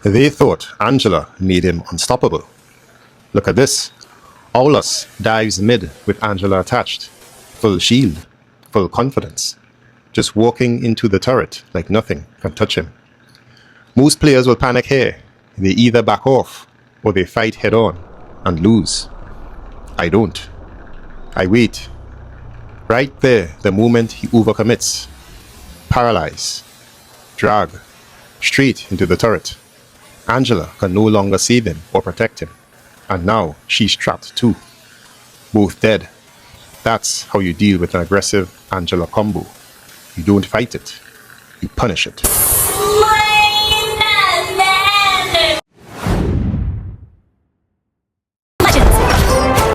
They thought Angela made him unstoppable. Look at this. Aulus dives mid with Angela attached. Full shield, full confidence. Just walking into the turret like nothing can touch him. Most players will panic here. They either back off or they fight head on and lose. I don't. I wait. Right there, the moment he overcommits. Paralyze. Drag. Straight into the turret. Angela can no longer save him or protect him. And now she's trapped too. Both dead. That's how you deal with an aggressive Angela combo. You don't fight it. You punish it.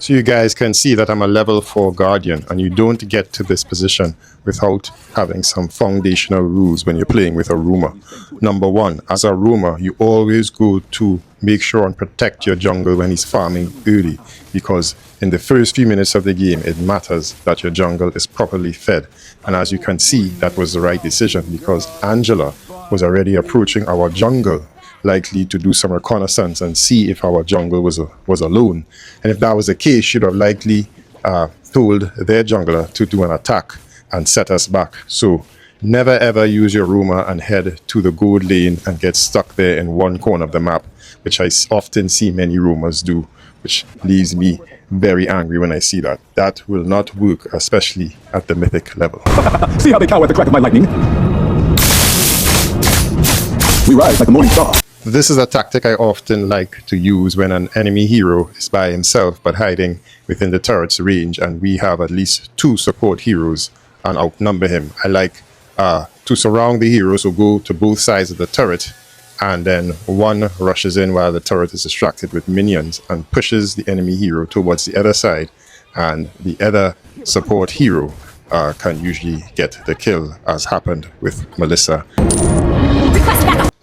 So you guys can see that I'm a level 4 guardian, and you don't get to this position without having some foundational rules when you're playing with a roamer. Number 1, as a roamer, you always go to make sure and protect your jungle when he's farming early, because in the first few minutes of the game, it matters that your jungle is properly fed. And as you can see, that was the right decision, because Angela was already approaching our jungle, likely to do some reconnaissance and see if our jungle was alone. And if that was the case, she'd have likely told their jungler to do an attack and set us back. So never ever use your roamer and head to the gold lane and get stuck there in one corner of the map, which I often see many roamers do, which leaves me very angry when I see that. That will not work, especially at the mythic level. See how they cower at the crack of my lightning? We rise like the morning star. This is a tactic I often like to use when an enemy hero is by himself but hiding within the turret's range and we have at least 2 support heroes and outnumber him. I like to surround the heroes who go to both sides of the turret, and then one rushes in while the turret is distracted with minions and pushes the enemy hero towards the other side, and the other support hero can usually get the kill, as happened with Melissa.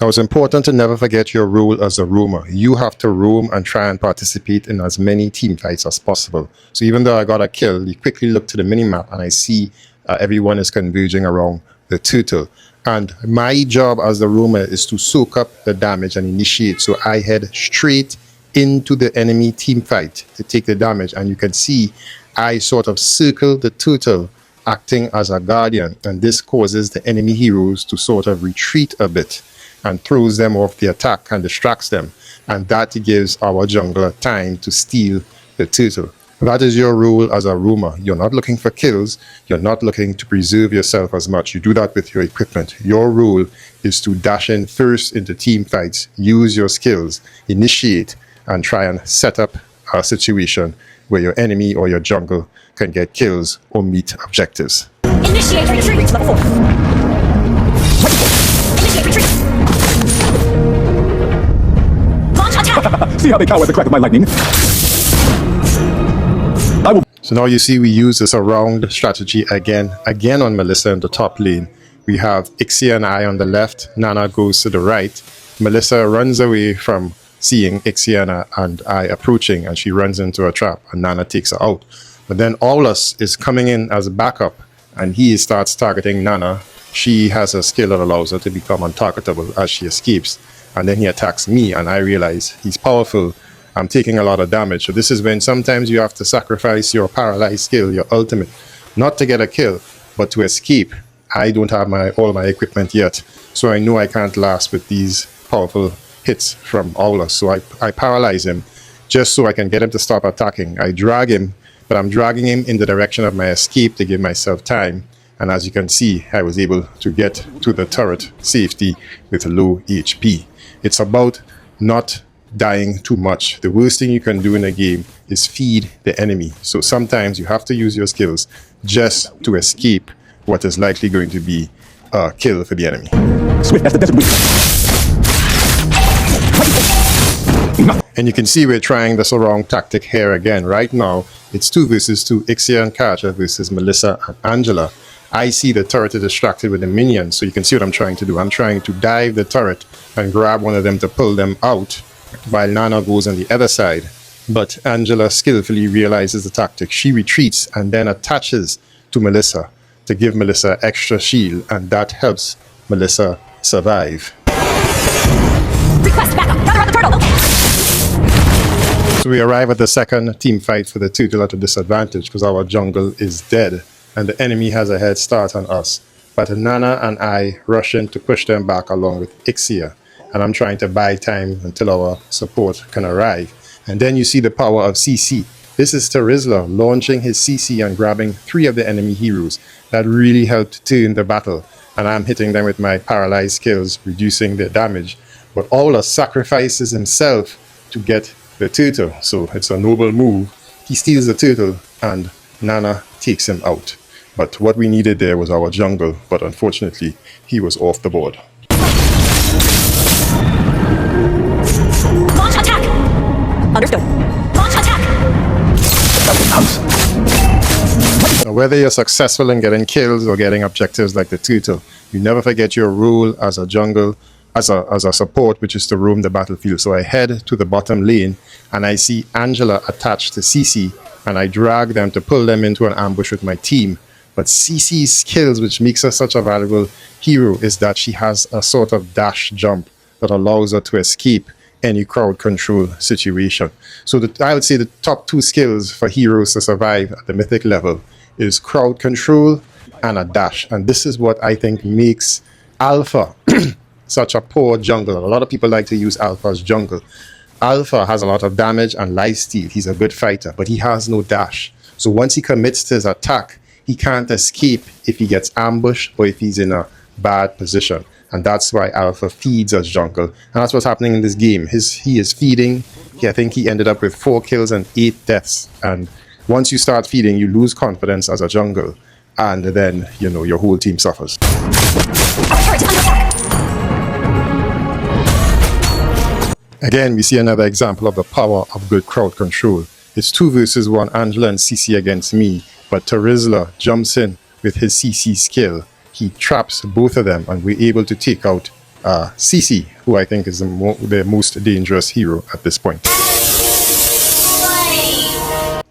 Now, it's important to never forget your role as a roamer. You have to roam and try and participate in as many team fights as possible. So even though I got a kill, you quickly look to the minimap and I see everyone is converging around the turtle. And my job as the roamer is to soak up the damage and initiate. So I head straight into the enemy team fight to take the damage. And you can see I sort of circle the turtle, acting as a guardian. And this causes the enemy heroes to sort of retreat a bit and throws them off the attack and distracts them. And that gives our jungler time to steal the turtle. That is your role as a roamer. You're not looking for kills. You're not looking to preserve yourself as much. You do that with your equipment. Your role is to dash in first into team fights, use your skills, initiate, and try and set up a situation where your enemy or your jungle can get kills or meet objectives. Initiate retreat, level 4. Initiate retreat. Launch attack. See how they cower at the crack of my lightning? So now you see we use this around strategy again on Melissa in the top lane. We have Ixia and I on the left. Nana goes to the right. Melissa runs away from seeing Ixia and I approaching, and she runs into a trap and Nana takes her out. But then Aulus is coming in as a backup and he starts targeting Nana. She has a skill that allows her to become untargetable as she escapes. And then he attacks me and I realize he's powerful. I'm taking a lot of damage. So this is when sometimes you have to sacrifice your paralyzed skill, your ultimate, not to get a kill, but to escape. I don't have all my equipment yet, so I know I can't last with these powerful hits from Aulus. So I paralyze him just so I can get him to stop attacking. I drag him, but I'm dragging him in the direction of my escape to give myself time. And as you can see, I was able to get to the turret safety with low HP. It's about not dying too much. The worst thing you can do in a game is feed the enemy. So sometimes you have to use your skills just to escape what is likely going to be a kill for the enemy. Swift as the desert wind. And you can see we're trying the surround tactic here again. Right now, it's 2 versus 2, Ixia and Kaja versus Melissa and Angela. I see the turret is distracted with the minions, so you can see what I'm trying to do. I'm trying to dive the turret and grab one of them to pull them out, while Nana goes on the other side. But Angela skillfully realizes the tactic. She retreats and then attaches to Melissa to give Melissa extra shield, and that helps Melissa survive. Request back. So we arrive at the second team fight for the turtle at a disadvantage because our jungle is dead and the enemy has a head start on us. But Nana and I rush in to push them back along with Ixia. And I'm trying to buy time until our support can arrive. And then you see the power of CC. This is Terizla launching his CC and grabbing 3 of the enemy heroes. That really helped turn the battle. And I'm hitting them with my paralyzed skills, reducing their damage. But Aula sacrifices himself to get the turtle. So it's a noble move. He steals the turtle and Nana takes him out. But what we needed there was our jungle. But unfortunately, he was off the board. Launch attack! Understood. Launch attack! Now, whether you're successful in getting kills or getting objectives like the turtle, you never forget your role as a jungle, as a support, which is to roam the battlefield. So I head to the bottom lane and I see Angela attached to CC and I drag them to pull them into an ambush with my team. But CC's skills, which makes her such a valuable hero, is that she has a sort of dash jump that allows her to escape any crowd control situation. So I would say the top 2 skills for heroes to survive at the mythic level is crowd control and a dash. And this is what I think makes Alpha such a poor jungle. A lot of people like to use Alpha as jungle. Alpha has a lot of damage and lifesteal. He's a good fighter, but he has no dash. So once he commits to his attack, he can't escape if he gets ambushed or if he's in a bad position. And that's why Alpha feeds as jungle. And that's what's happening in this game. He is feeding. I think he ended up with 4 kills and 8 deaths. And once you start feeding, you lose confidence as a jungle. And then, you know, your whole team suffers. Our turret is under attack! Again, we see another example of the power of good crowd control. It's 2 versus 1, Angela and CC against me. But Terizla jumps in with his CC skill. He traps both of them and we're able to take out CC, who I think is the most dangerous hero at this point.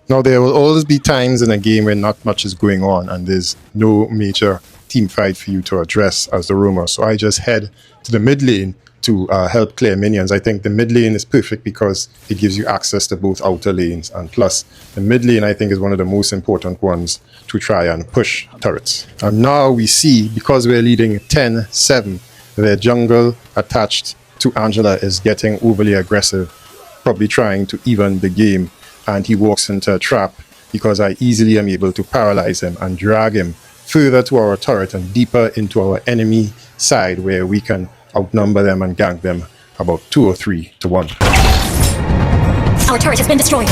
Now, there will always be times in a game where not much is going on and there's no major team fight for you to address as the roamer. So I just head to the mid lane to help clear minions. I think the mid lane is perfect because it gives you access to both outer lanes, and plus the mid lane I think is one of the most important ones to try and push turrets. And now we see, because we're leading 10-7, the jungle attached to Angela is getting overly aggressive, probably trying to even the game, and he walks into a trap because I easily am able to paralyze him and drag him further to our turret and deeper into our enemy side where we can outnumber them and gank them about 2 or 3 to 1. Our turret has been destroyed.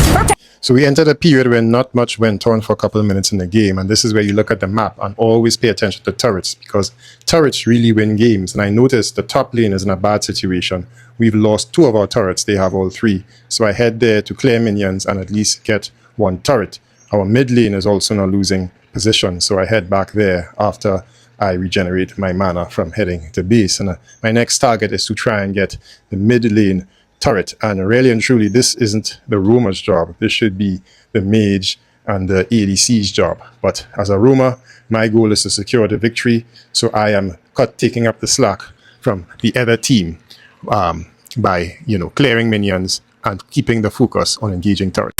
So we entered a period where not much went on for a couple of minutes in the game, and this is where you look at the map and always pay attention to turrets, because turrets really win games. And I noticed the top lane is in a bad situation. We've lost 2 of our turrets, they have all 3. So I head there to clear minions and at least get 1 turret. Our mid lane is also in a losing position, so I head back there after I regenerate my mana from heading to base. And my next target is to try and get the mid lane turret. And really and truly, this isn't the roamer's job. This should be the mage and the ADC's job. But as a roamer, my goal is to secure the victory. So I am taking up the slack from the other team by, you know, clearing minions and keeping the focus on engaging turrets.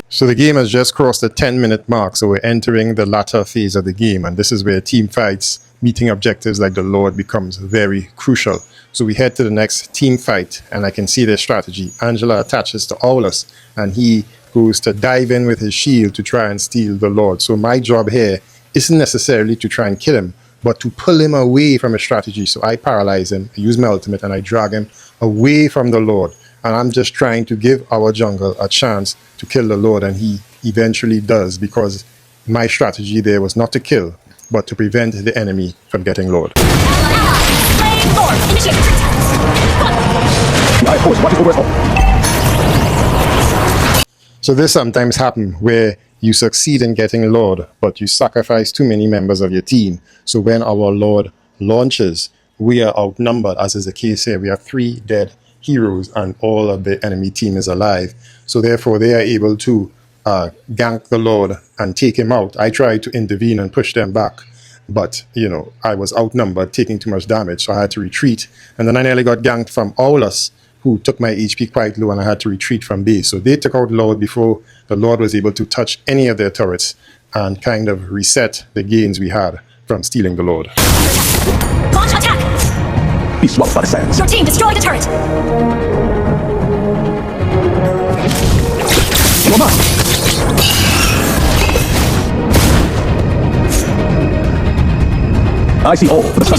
So the game has just crossed the 10-minute mark, so we're entering the latter phase of the game, and this is where team fights, meeting objectives like the Lord becomes very crucial. So we head to the next team fight, and I can see their strategy. Angela attaches to Aulus, and he goes to dive in with his shield to try and steal the Lord. So my job here isn't necessarily to try and kill him, but to pull him away from his strategy. So I paralyze him, I use my ultimate, and I drag him away from the Lord. And I'm just trying to give our jungle a chance to kill the Lord, and he eventually does, because my strategy there was not to kill, but to prevent the enemy from getting Lord. So this sometimes happens where you succeed in getting Lord, but you sacrifice too many members of your team. So when our Lord launches, we are outnumbered, as is the case here. We have 3 dead heroes and all of the enemy team is alive. So therefore they are able to gank the Lord and take him out. I tried to intervene and push them back, but I was outnumbered, taking too much damage, so I had to retreat. And then I nearly got ganked from Aulus, who took my HP quite low, and I had to retreat from base. So they took out Lord before the Lord was able to touch any of their turrets and kind of reset the gains we had from stealing the Lord. Launch attack! Be swallowed by the sands. Your team destroyed a turret! You're mine. I see all for the sun.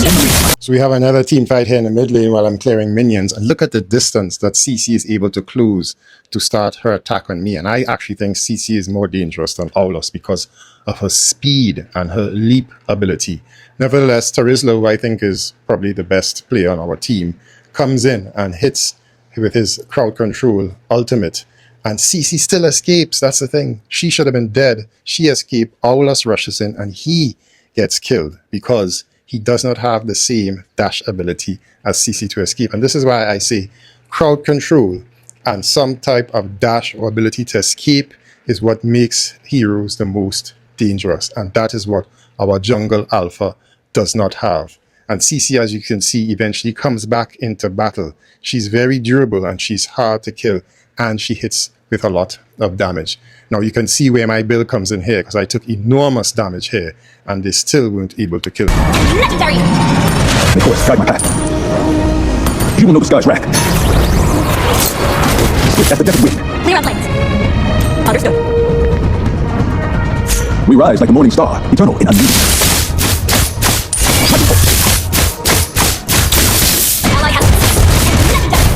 So we have another team fight here in the mid lane while I'm clearing minions. And look at the distance that CC is able to close to start her attack on me. And I actually think CC is more dangerous than Aulus because of her speed and her leap ability. Nevertheless, Tarizla, who I think is probably the best player on our team, comes in and hits with his crowd control ultimate. And CC still escapes. That's the thing. She should have been dead. She escaped. Aulus rushes in and he gets killed because he does not have the same dash ability as CC to escape. And this is why I say crowd control and some type of dash or ability to escape is what makes heroes the most dangerous. And that is what our jungle alpha does not have. And CC, as you can see, eventually comes back into battle. She's very durable and she's hard to kill. And she hits with a lot of damage. Now you can see where my build comes in here because I took enormous damage here and they still weren't able to kill me. Legendary! Of course, guide my path. You will know the sky's wrack. Swift as the desert wind. Clear out lanes. Understood. We rise like the morning star, eternal and unlimited. Ally has legendary!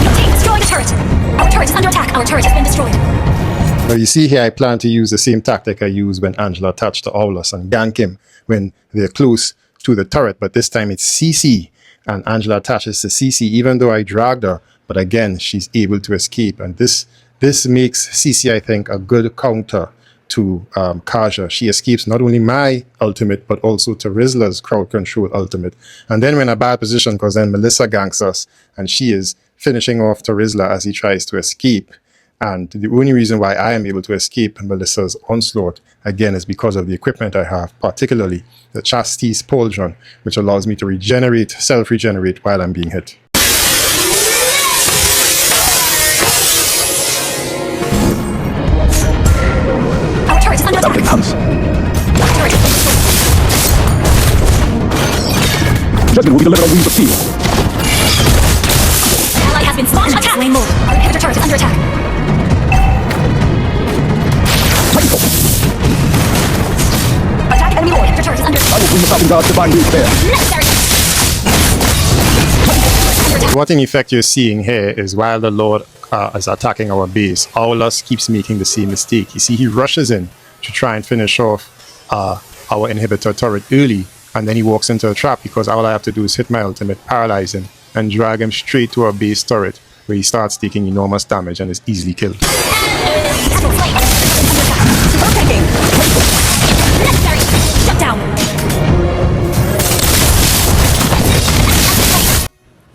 Your team destroyed a turret! Our turret is under attack. Our turret has been destroyed. Now you see here I plan to use the same tactic I used when Angela attached to Aulus and gank him when they're close to the turret, but this time it's CC and Angela attaches to CC even though I dragged her, but again she's able to escape, and this makes CC I think a good counter to Kaja. She escapes not only my ultimate but also to Rizla's crowd control ultimate, and then we're in a bad position because then Melissa ganks us and she is finishing off to Rizla as he tries to escape. And the only reason why I am able to escape Melissa's onslaught, again, is because of the equipment I have, particularly the Chastise Pauldron, which allows me to regenerate, self-regenerate while I'm being hit. Our turret is under attack. Something comes. Our turret is destroyed. Judgment will be delivered on wings of steel. Ally has been launched attack. Lane mode. Our inhibitor turret is under attack. Attack enemy lord. Inhibitor turret is under I will bring the Falcon God's divine wings there. necessary. What in effect you're seeing here is while the Lord is attacking our base, Aulus keeps making the same mistake. You see, he rushes in to try and finish off our inhibitor turret early, and then he walks into a trap because all I have to do is hit my ultimate, paralyze him, and drag him straight to our base turret where he starts taking enormous damage and is easily killed. Overtaking. Necessary. Shut down.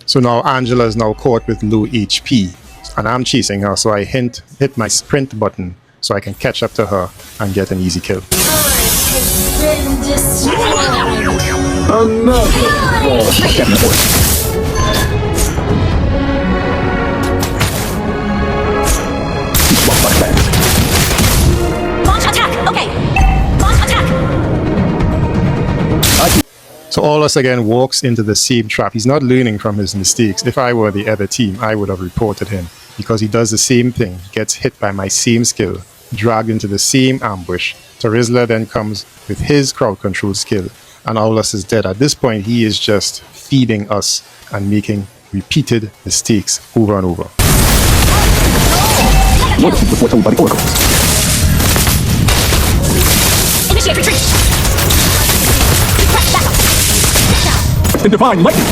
So now Angela is now caught with low HP and I'm chasing her, so I hit my sprint button so I can catch up to her and get an easy kill. Launch attack. Okay. Launch attack. So Aulus again walks into the same trap. He's not learning from his mistakes. If I were the other team, I would have reported him because he does the same thing. He gets hit by my same skill, dragged into the same ambush. Tarizla then comes with his crowd control skill, and Aulus is dead. At this point, he is just feeding us and making repeated mistakes over and over. What was foretold by the oracles? Initiate retreat. Press backup. Now. It's the divine lightning.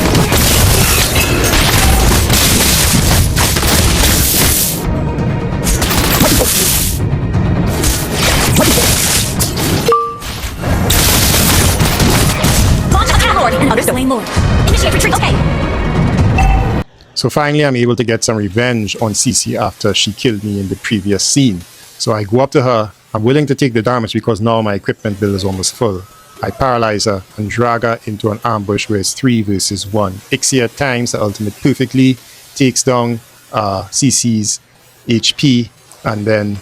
Launch attack lord. Understood. Lane lord. Initiate retreat. Okay. So finally, I'm able to get some revenge on Cece after she killed me in the previous scene. So I go up to her. I'm willing to take the damage because now my equipment bill is almost full. I paralyze her and drag her into an ambush where it's 3 versus 1. Ixia times the ultimate perfectly, takes down Cece's HP, and then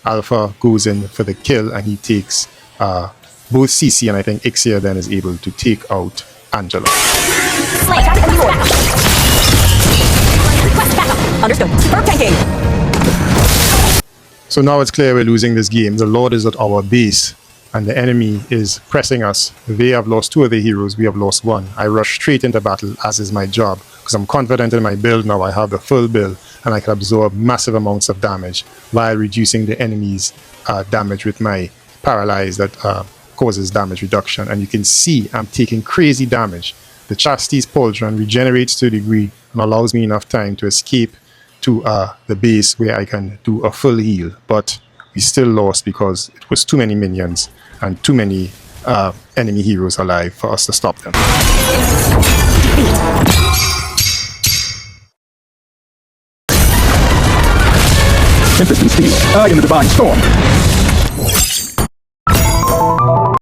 Alpha goes in for the kill, and he takes both Cece and I think Ixia then is able to take out Angela. Slay, traffic on board. Request backup. Understood. Superb tanking. So now it's clear we're losing this game. The Lord is at our base, and the enemy is pressing us. They have lost 2 of their heroes. We have lost 1. I rush straight into battle, as is my job, because I'm confident in my build now. I have the full build, and I can absorb massive amounts of damage while reducing the enemy's damage with my paralyze that causes damage reduction. And you can see I'm taking crazy damage. The Chastity's Pauldron regenerates to a degree and allows me enough time to escape to the base where I can do a full heal. But we still lost because it was too many minions and too many enemy heroes alive for us to stop them. Tempest and steel. I am the divine storm.